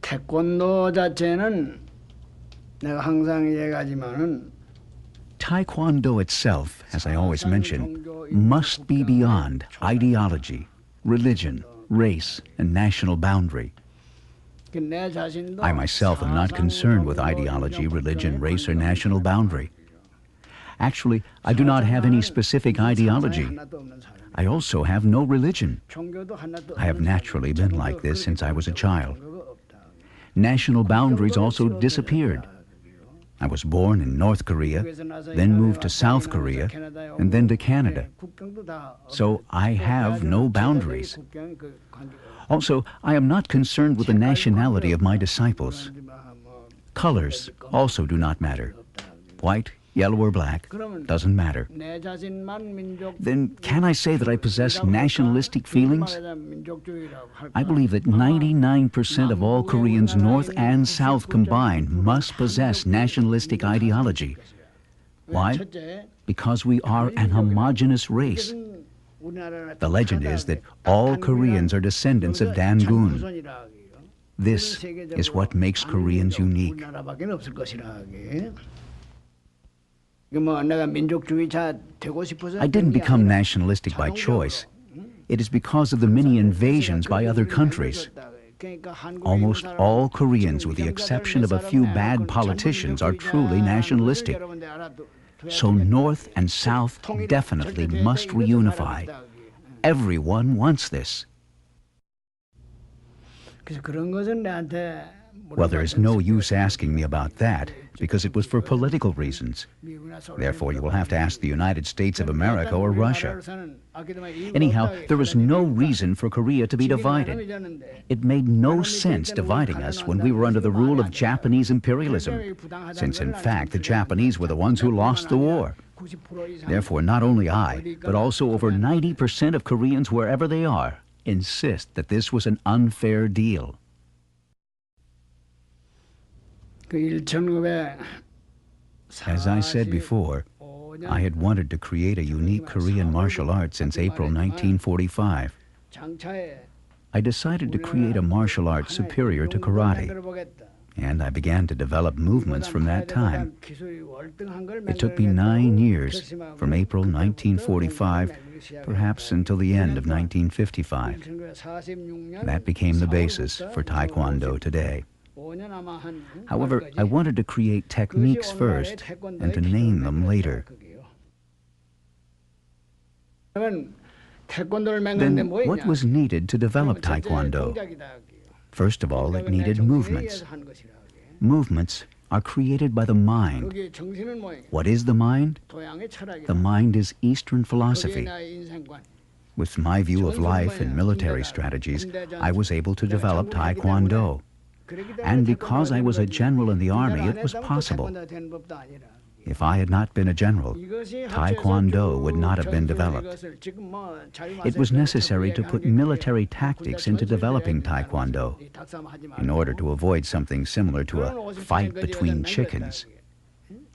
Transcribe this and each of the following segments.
태권도 자체는 내가 항상 얘기하지만은 Taekwondo itself, as I always mention, must be beyond ideology, religion, race, and national boundary. I myself am not concerned with ideology, religion, race, or national boundary. Actually, I do not have any specific ideology. I also have no religion. I have naturally been like this since I was a child. National boundaries also disappeared. I was born in North Korea, then moved to South Korea, and then to Canada. So I have no boundaries. Also, I am not concerned with the nationality of my disciples. Colors also do not matter. White, yellow, or black doesn't matter. Then can I say that I possess nationalistic feelings? I believe that 99% of all Koreans, North and South combined, must possess nationalistic ideology. Why? Because we are an homogeneous race. The legend is that all Koreans are descendants of Dangun. This is what makes Koreans unique. I didn't become nationalistic by choice. It is because of the many invasions by other countries. Almost all Koreans, with the exception of a few bad politicians, are truly nationalistic. So North and South definitely must reunify. Everyone wants this. Well, there is no use asking me about that, because it was for political reasons. Therefore, you will have to ask the United States of America or Russia. Anyhow, there was no reason for Korea to be divided. It made no sense dividing us when we were under the rule of Japanese imperialism, since in fact the Japanese were the ones who lost the war. Therefore, not only I, but also over 90% of Koreans wherever they are, insist that this was an unfair deal. As I said before, I had wanted to create a unique Korean martial art since April 1945. I decided to create a martial art superior to karate, and I began to develop movements from that time. It took me 9 years, from April 1945, perhaps until the end of 1955. That became the basis for Taekwondo today. However, I wanted to create techniques first and to name them later. Then, what was needed to develop Taekwondo? First of all, it needed movements. Movements are created by the mind. What is the mind? The mind is Eastern philosophy. With my view of life and military strategies, I was able to develop Taekwondo. And because I was a general in the army, it was possible. If I had not been a general, Taekwondo would not have been developed. It was necessary to put military tactics into developing Taekwondo in order to avoid something similar to a fight between chickens.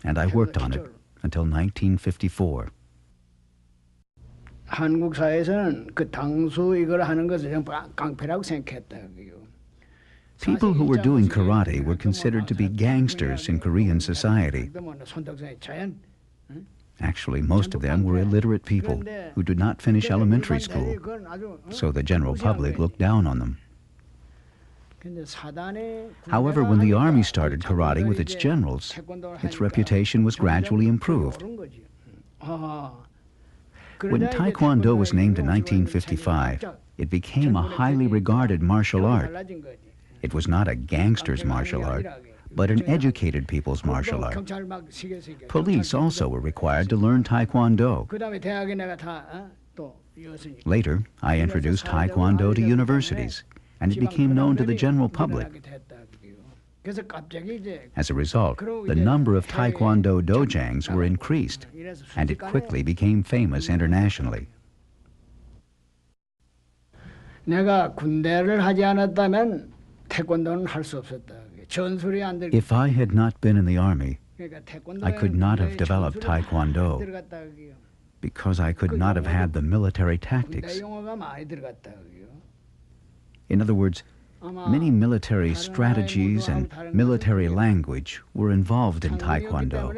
And I worked on it until 1954. 한국 사회에서는 그 당수 이걸 하는 것을 깡패라고 생각했다. People who were doing karate were considered to be gangsters in Korean society. Actually, most of them were illiterate people who did not finish elementary school, so the general public looked down on them. However, when the army started karate with its generals, its reputation was gradually improved. When Taekwondo was named in 1955, it became a highly regarded martial art. It was not a gangster's martial art, but an educated people's martial art. Police also were required to learn Taekwondo. Later, I introduced Taekwondo to universities, and it became known to the general public. As a result, the number of Taekwondo dojangs were increased, and it quickly became famous internationally. 내가 군대를 하지 않았다면 If I had not been in the army, I could not have developed Taekwondo because I could not have had the military tactics. In other words, Many military strategies and military language were involved in Taekwondo.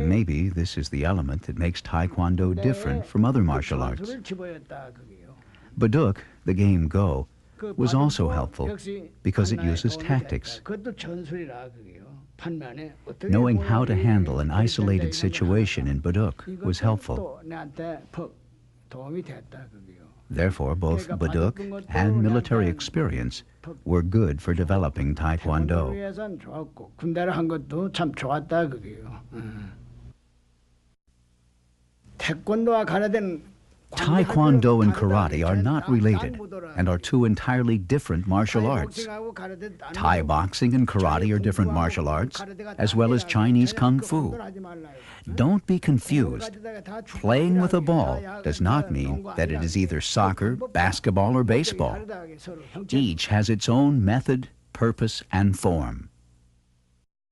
Maybe this is the element that makes Taekwondo different from other martial arts. Baduk, the game Go, was also helpful because it uses tactics. Knowing how to handle an isolated situation in Baduk was helpful. Therefore, both Baduk and military experience were good for developing Taekwondo. Taekwondo and karate are not related and are two entirely different martial arts. Thai boxing and karate are different martial arts, as well as Chinese kung fu. Don't be confused. Playing with a ball does not mean that it is either soccer, basketball, or baseball. Each has its own method, purpose, and form.